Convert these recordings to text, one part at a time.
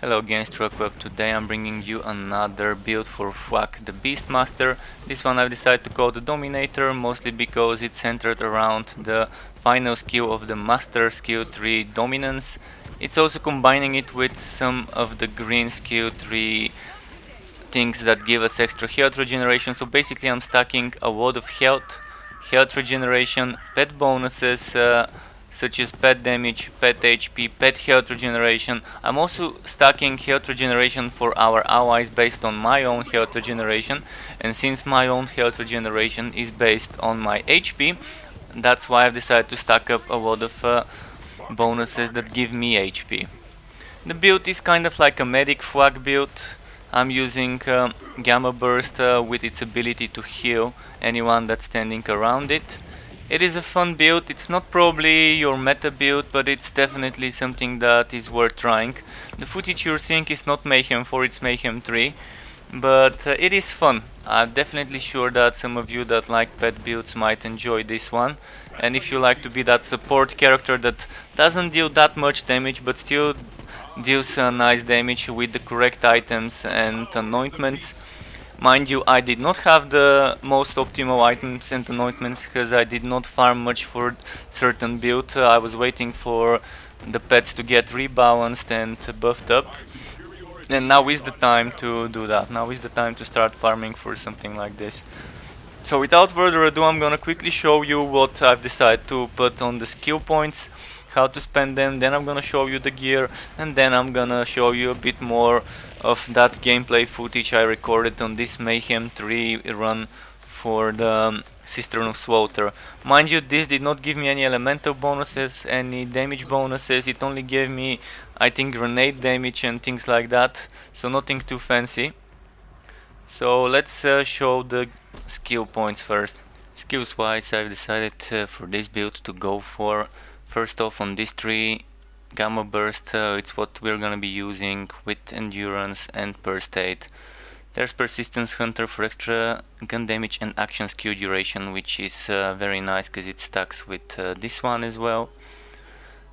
Hello again, Struckweb. Today I'm bringing you another build for FL4K, the Beastmaster. This one I've decided to call the Dominator, mostly because it's centered around the final skill of the Master Skill 3 Dominance. It's also combining it with some of the green skill 3 things that give us extra health regeneration. So basically I'm stacking a lot of health regeneration, pet bonuses, such as pet damage, pet HP, pet health regeneration. I'm also stacking health regeneration for our allies based on my own health regeneration, and since my own health regeneration is based on my HP, that's why I've decided to stack up a lot of bonuses that give me HP. The build is kind of like a medic flag build. I'm using Gamma Burst with its ability to heal anyone that's standing around it. It is a fun build. It's not probably your meta build, but it's definitely something that is worth trying. The footage you're seeing is not Mayhem 4, it's Mayhem 3, but it is fun. I'm definitely sure that some of you that like pet builds might enjoy this one. And if you like to be that support character that doesn't deal that much damage but still deals nice damage with the correct items and anointments. Mind you, I did not have the most optimal items and anointments because I did not farm much for certain build. I was waiting for the pets to get rebalanced and buffed up. And now is the time to do that. Now is the time to start farming for something like this. So without further ado, I'm gonna quickly show you what I've decided to put on the skill points, how to spend them, then I'm gonna show you the gear, and then I'm gonna show you a bit more of that gameplay footage I recorded on this Mayhem 3 run for the Cistern of Slaughter. Mind you, this did not give me any elemental bonuses, any damage bonuses, it only gave me, I think, grenade damage and things like that, so nothing too fancy. So let's show the skill points first. Skills wise, I've decided for this build to go for first off on this tree Gamma Burst. It's what we're gonna be using with Endurance and Burst Aid. There's Persistence Hunter for extra gun damage and action skill duration, which is very nice because it stacks with this one as well.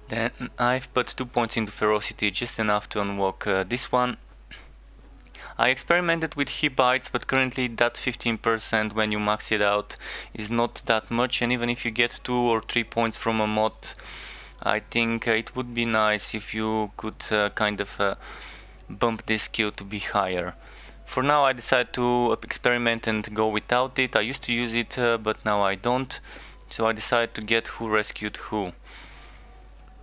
Then I've put 2 points into Ferocity, just enough to unlock this one. I experimented with hip bites, but currently that 15% when you max it out is not that much, and even if you get 2 or 3 points from a mod, I think it would be nice if you could kind of bump this skill to be higher. For now I decided to experiment and go without it. I used to use it, but now I don't, so I decided to get Who Rescued Who.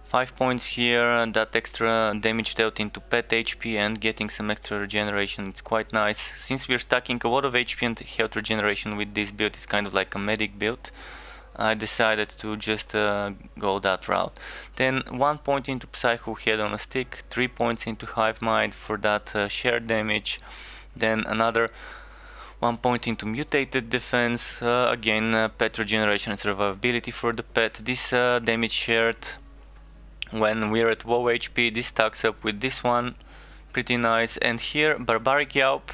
5 points here, that extra damage dealt into pet HP and getting some extra regeneration, it's quite nice. Since we're stacking a lot of HP and health regeneration with this build, it's kind of like a medic build. I decided to just go that route. Then 1 point into Psycho Head on a Stick, 3 points into Hive Mind for that shared damage. Then another 1 point into Mutated Defense, again pet regeneration and survivability for the pet. This damage shared when we're at low HP, this stacks up with this one, pretty nice. And here, Barbaric Yelp,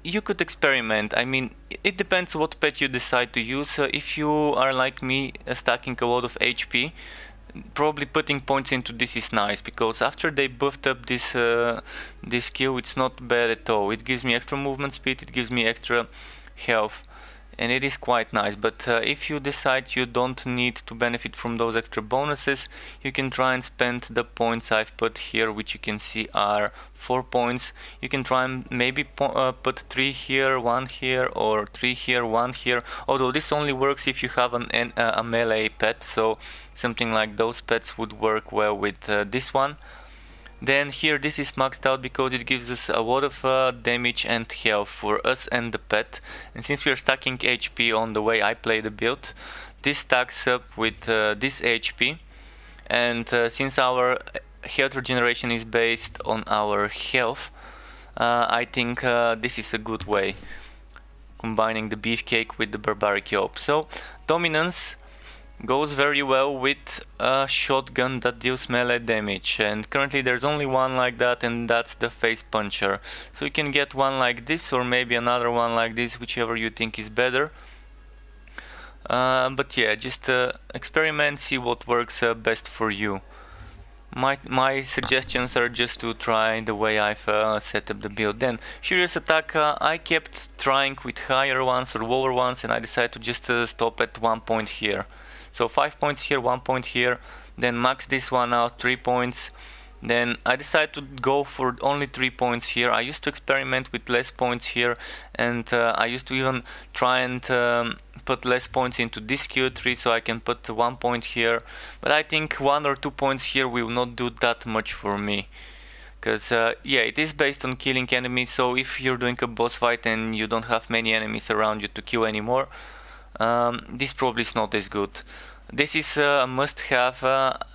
you could experiment. I mean, it depends what pet you decide to use. If you are like me, stacking a lot of HP, probably putting points into this is nice, because after they buffed up this skill, it's not bad at all. It gives me extra movement speed, it gives me extra health, and it is quite nice. But if you decide you don't need to benefit from those extra bonuses, you can try and spend the points I've put here, which you can see are 4 points. You can try and maybe put 3 here, 1 here, or 3 here, 1 here, although this only works if you have a melee pet, so something like those pets would work well with this one. Then here this is maxed out because it gives us a lot of damage and health for us and the pet, and since we are stacking HP on the way I play the build, this stacks up with this HP, and since our health regeneration is based on our health, I think this is a good way, combining the beefcake with the barbaric yelp. So dominance goes very well with a shotgun that deals melee damage, and currently there's only one like that, and that's the face puncher. So you can get one like this or maybe another one like this, whichever you think is better. But yeah, just experiment, see what works best for you. My suggestions are just to try the way I've set up the build. Then Furious Attack, I kept trying with higher ones or lower ones, and I decided to just stop at 1 point here. So 5 points here, 1 point here, then max this one out, 3 points. Then I decided to go for only 3 points here. I used to experiment with less points here, and I used to even try and put less points into this Q3 so I can put 1 point here. But I think 1 or 2 points here will not do that much for me. Because yeah, it is based on killing enemies, so if you're doing a boss fight and you don't have many enemies around you to kill anymore, this probably is not as good. This is a must-have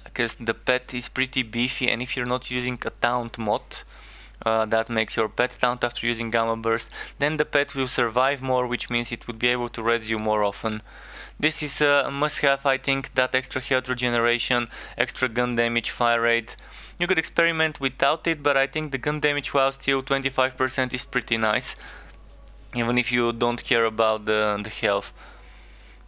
because the pet is pretty beefy, and if you're not using a taunt mod that makes your pet taunt after using Gamma Burst, then the pet will survive more, which means it would be able to res you more often. This is a must-have, I think, that extra health regeneration, extra gun damage, fire rate. You could experiment without it, but I think the gun damage while still 25% is pretty nice, even if you don't care about the health.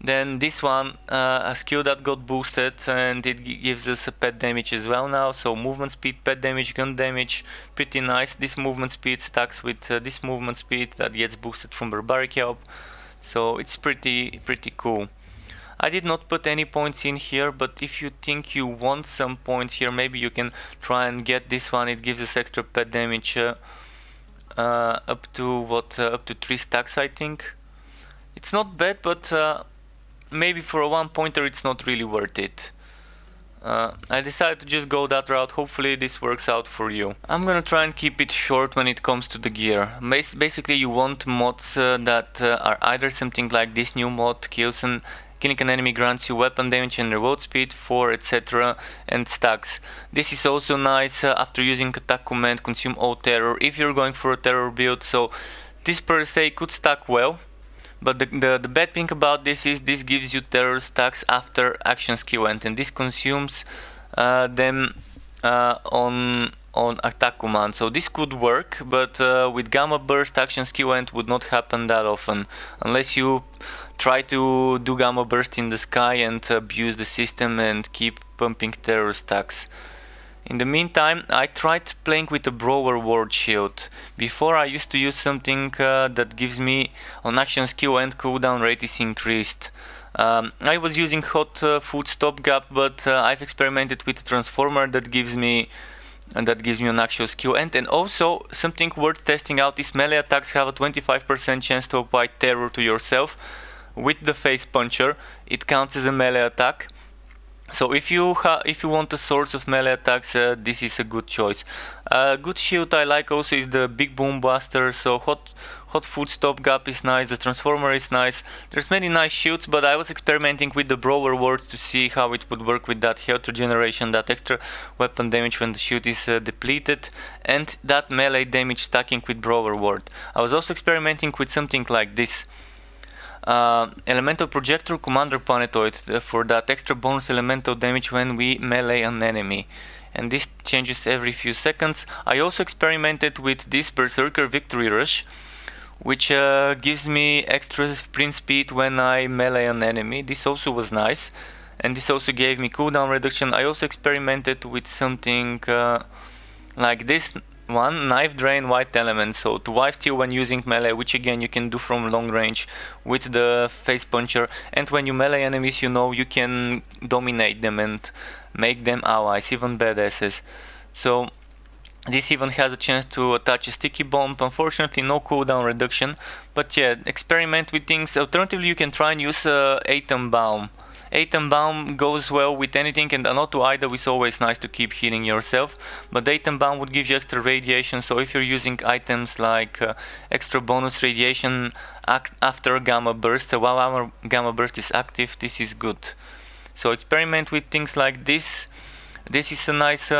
Then this one, a skill that got boosted, and it gives us a pet damage as well now. So movement speed, pet damage, gun damage, pretty nice. This movement speed stacks with this movement speed that gets boosted from barbaric help. So it's pretty cool. I did not put any points in here, but if you think you want some points here, maybe you can try and get this one. It gives us extra pet damage up to 3 stacks, I think. It's not bad, but maybe for a 1-pointer it's not really worth it. I decided to just go that route. Hopefully this works out for you. I'm gonna try and keep it short when it comes to the gear. Basically you want mods that are either something like this new mod, killing an enemy grants you weapon damage and reload speed, 4, etc. and stacks. This is also nice after using attack command, consume all terror if you're going for a terror build. So this per se could stack well. But the bad thing about this is this gives you terror stacks after action skill end, and this consumes them on attack command. So this could work, but with Gamma Burst, action skill end would not happen that often unless you try to do Gamma Burst in the sky and abuse the system and keep pumping terror stacks. In the meantime, I tried playing with a Brawler Ward Shield. Before I used to use something that gives me on action skill and cooldown rate is increased. I was using hot food stopgap, but I've experimented with a transformer that gives me an actual skill end. And also something worth testing out is melee attacks have a 25% chance to apply terror to yourself. With the face puncher, it counts as a melee attack. So if you want a source of melee attacks, this is a good choice. Good shield I like also is the Big Boom Buster. So hot food stopgap is nice. The transformer is nice. There's many nice shields, but I was experimenting with the Brawler Wards to see how it would work with that health regeneration, that extra weapon damage when the shield is depleted, and that melee damage stacking with Brawler Ward. I was also experimenting with something like this. Elemental Projector Commander Planetoid for that extra bonus elemental damage when we melee an enemy, and this changes every few seconds. I also experimented with this Berserker Victory Rush, which gives me extra sprint speed when I melee an enemy. This also was nice, and this also gave me cooldown reduction. I also experimented with something like this one, Knife Drain White Element, so to wipe steal when using melee, which again you can do from long range with the face puncher, and when you melee enemies, you know you can dominate them and make them allies, even badasses. So this even has a chance to attach a sticky bomb. Unfortunately no cooldown reduction, but yeah, experiment with things. Alternatively you can try and use Atom Bomb. Atom Bomb goes well with anything, and an auto idle is always nice to keep healing yourself, but Atom Bomb would give you extra radiation, so if you're using items like extra bonus radiation after Gamma Burst, while our Gamma Burst is active, this is good. So experiment with things like this. This is a nice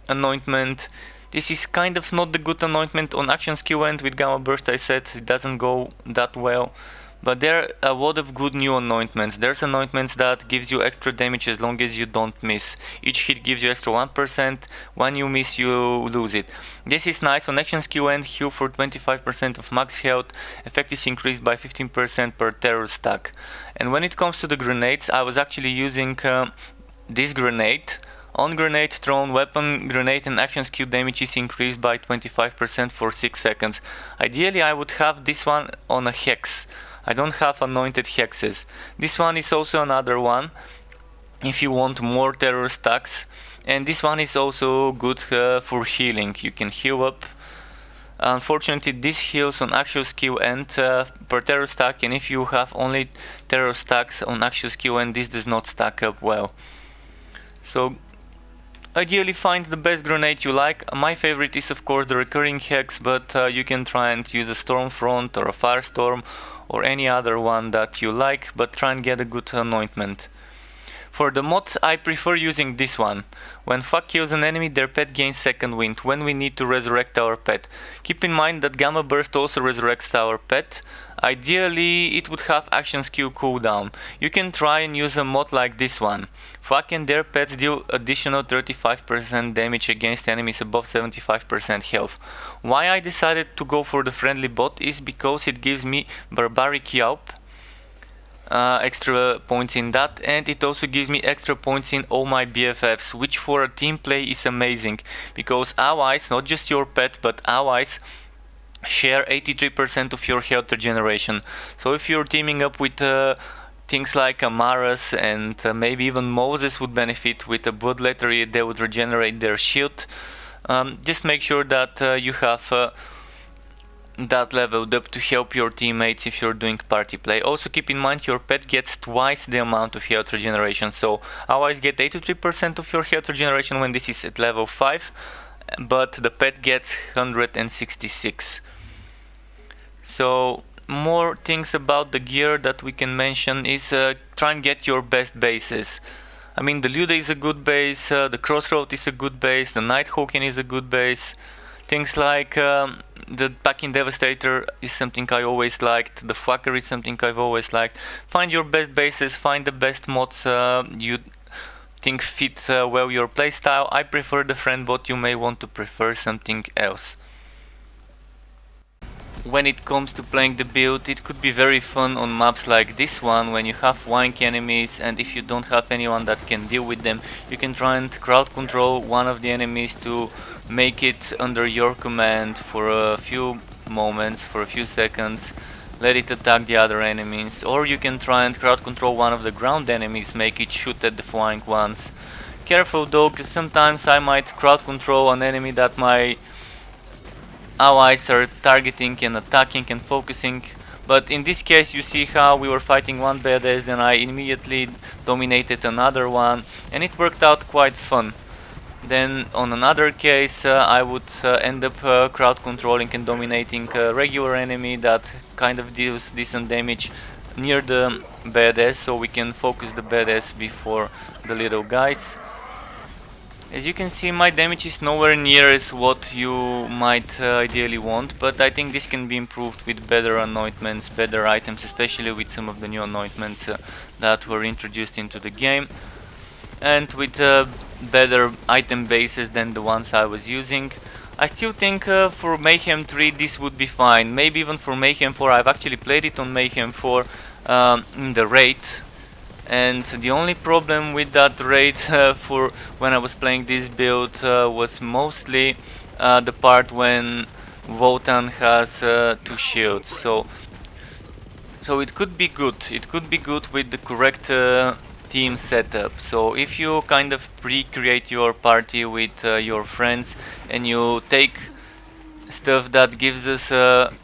anointment. This is kind of not the good anointment on action skill end with Gamma Burst. I said it doesn't go that well. But there are a lot of good new anointments. There's anointments that gives you extra damage as long as you don't miss. Each hit gives you extra 1%. When you miss, you lose it. This is nice. On action skill end, heal for 25% of max health. Effect is increased by 15% per terror stack. And when it comes to the grenades, I was actually using this grenade On grenade, thrown weapon, grenade and action skill damage is increased by 25% for 6 seconds. Ideally I would have this one on a hex. I don't have anointed hexes. This one is also another one if you want more terror stacks. And this one is also good for healing. You can heal up. Unfortunately, this heals on actual skill and per terror stack, and if you have only terror stacks on actual skill and this does not stack up well. So ideally find the best grenade you like. My favorite is of course the recurring hex, but you can try and use a Stormfront or a Firestorm or any other one that you like, but try and get a good anointment. For the mods, I prefer using this one. When Fuck kills an enemy, their pet gains second wind when we need to resurrect our pet. Keep in mind that Gamma Burst also resurrects our pet. Ideally, it would have action skill cooldown. You can try and use a mod like this one. Fuck and their pets deal additional 35% damage against enemies above 75% health. Why I decided to go for the friendly bot is because it gives me Barbaric Yawp. Extra points in that, and it also gives me extra points in all my BFFs, which for a team play is amazing because allies, not just your pet but allies, share 83% of your health regeneration. So if you're teaming up with things like Amaras and maybe even Moses would benefit with a Bloodlettery, they would regenerate their shield. Just make sure that you have that leveled up to help your teammates if you're doing party play. Also keep in mind your pet gets twice the amount of health regeneration, so allies get 83% of your health regeneration when this is at level 5, but the pet gets 166. So more things about the gear that we can mention is try and get your best bases. I mean, the Luda is a good base, the Crossroad is a good base, the Nighthawken is a good base. Things like the Packing Devastator is something I always liked, the Fucker is something I've always liked. Find your best bases, find the best mods you think fit well your playstyle. I prefer the friend bot, you may want to prefer something else. When it comes to playing the build, it could be very fun on maps like this one when you have wank enemies, and if you don't have anyone that can deal with them, you can try and crowd control one of the enemies to make it under your command for a few moments, for a few seconds, let it attack the other enemies, or you can try and crowd control one of the ground enemies, make it shoot at the flying ones. Careful though, because sometimes I might crowd control an enemy that my allies are targeting and attacking and focusing, but in this case you see how we were fighting one badass, then I immediately dominated another one and it worked out quite fun. Then on another case I would end up crowd controlling and dominating a regular enemy that kind of deals decent damage near the badass, so we can focus the badass before the little guys. As you can see, my damage is nowhere near as what you might ideally want, but I think this can be improved with better anointments, better items, especially with some of the new anointments that were introduced into the game, and with better item bases than the ones I was using. I still think for Mayhem 3 this would be fine, maybe even for Mayhem 4. I've actually played it on Mayhem 4 in the raid. And the only problem with that raid for when I was playing this build was mostly the part when Wotan has 2 shields. So it could be good. It could be good with the correct team setup. So if you kind of pre-create your party with your friends and you take stuff that gives us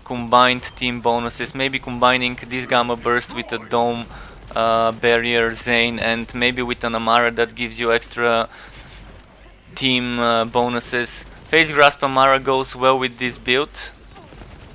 combined team bonuses, maybe combining this Gamma Burst with a Dome barrier Zane, and maybe with an Amara that gives you extra team bonuses. Phase Grasp Amara goes well with this build,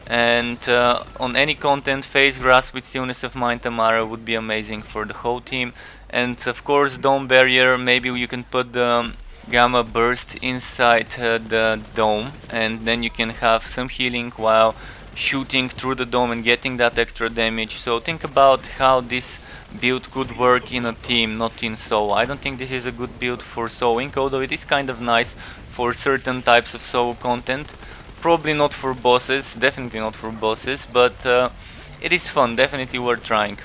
and on any content Phase Grasp with Stillness of Mind Amara would be amazing for the whole team. And of course Dome Barrier, maybe you can put the Gamma Burst inside the dome, and then you can have some healing while shooting through the dome and getting that extra damage. So think about how this build could work in a team, not in solo. I don't think this is a good build for soloing, although it is kind of nice for certain types of solo content. Probably not for bosses, definitely not for bosses, but it is fun, definitely worth trying.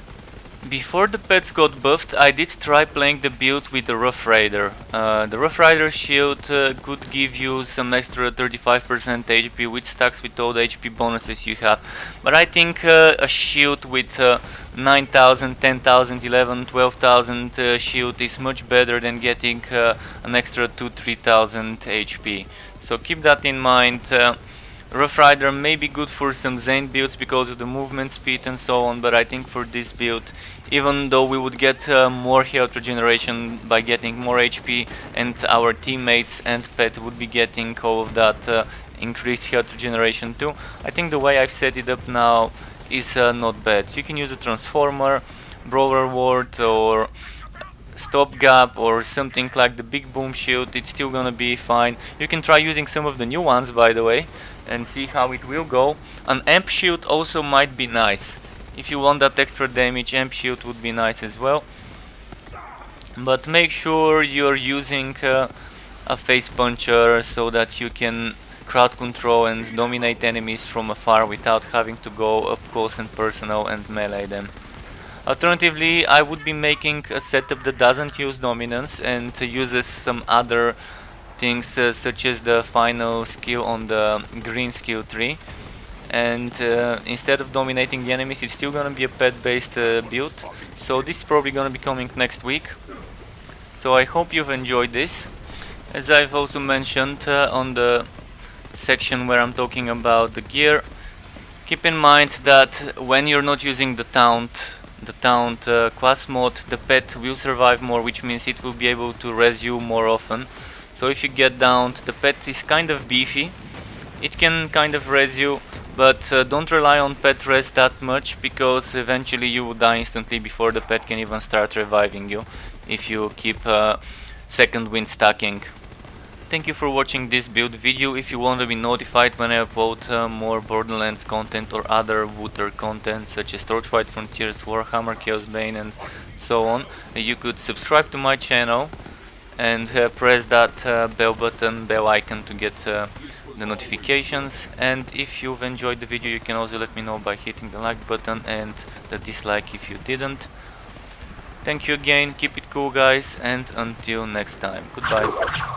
Before the pets got buffed, I did try playing the build with the Rough Rider. The Rough Rider shield could give you some extra 35% HP, which stacks with all the HP bonuses you have. But I think a shield with 9,000, 10,000, 11, 12,000 shield is much better than getting an extra 2-3,000 HP. So keep that in mind. Rough Rider may be good for some Zane builds because of the movement speed and so on, but I think for this build, even though we would get more health regeneration by getting more HP, and our teammates and pet would be getting all of that increased health regeneration too, I think the way I've set it up now is not bad. You can use a Transformer, Brawler Ward, or stopgap or something like the big boom shield. It's still gonna be fine. You can try using some of the new ones, by the way, and see how it will go. An amp shield also might be nice. If you want that extra damage, amp shield would be nice as well. But make sure you're using a face puncher so that you can crowd control and dominate enemies from afar without having to go up close and personal and melee them. Alternatively, I would be making a setup that doesn't use dominance and uses some other things such as the final skill on the green skill tree. And instead of dominating the enemies, it's still gonna be a pet based build. So this is probably gonna be coming next week. So I hope you've enjoyed this. As I've also mentioned on the section where I'm talking about the gear, keep in mind that when you're not using the taunt class mode, the pet will survive more, which means it will be able to res you more often. So if you get downed, the pet is kind of beefy. It can kind of res you, but don't rely on pet res that much, because eventually you will die instantly before the pet can even start reviving you if you keep second wind stacking. Thank you for watching this build video. If you want to be notified when I upload more Borderlands content or other Wooter content such as Torchlight Frontiers, Warhammer Chaos Bane and so on, you could subscribe to my channel and press that bell icon to get the notifications. And if you've enjoyed the video, you can also let me know by hitting the like button and the dislike if you didn't. Thank you again, keep it cool guys, and until next time, goodbye.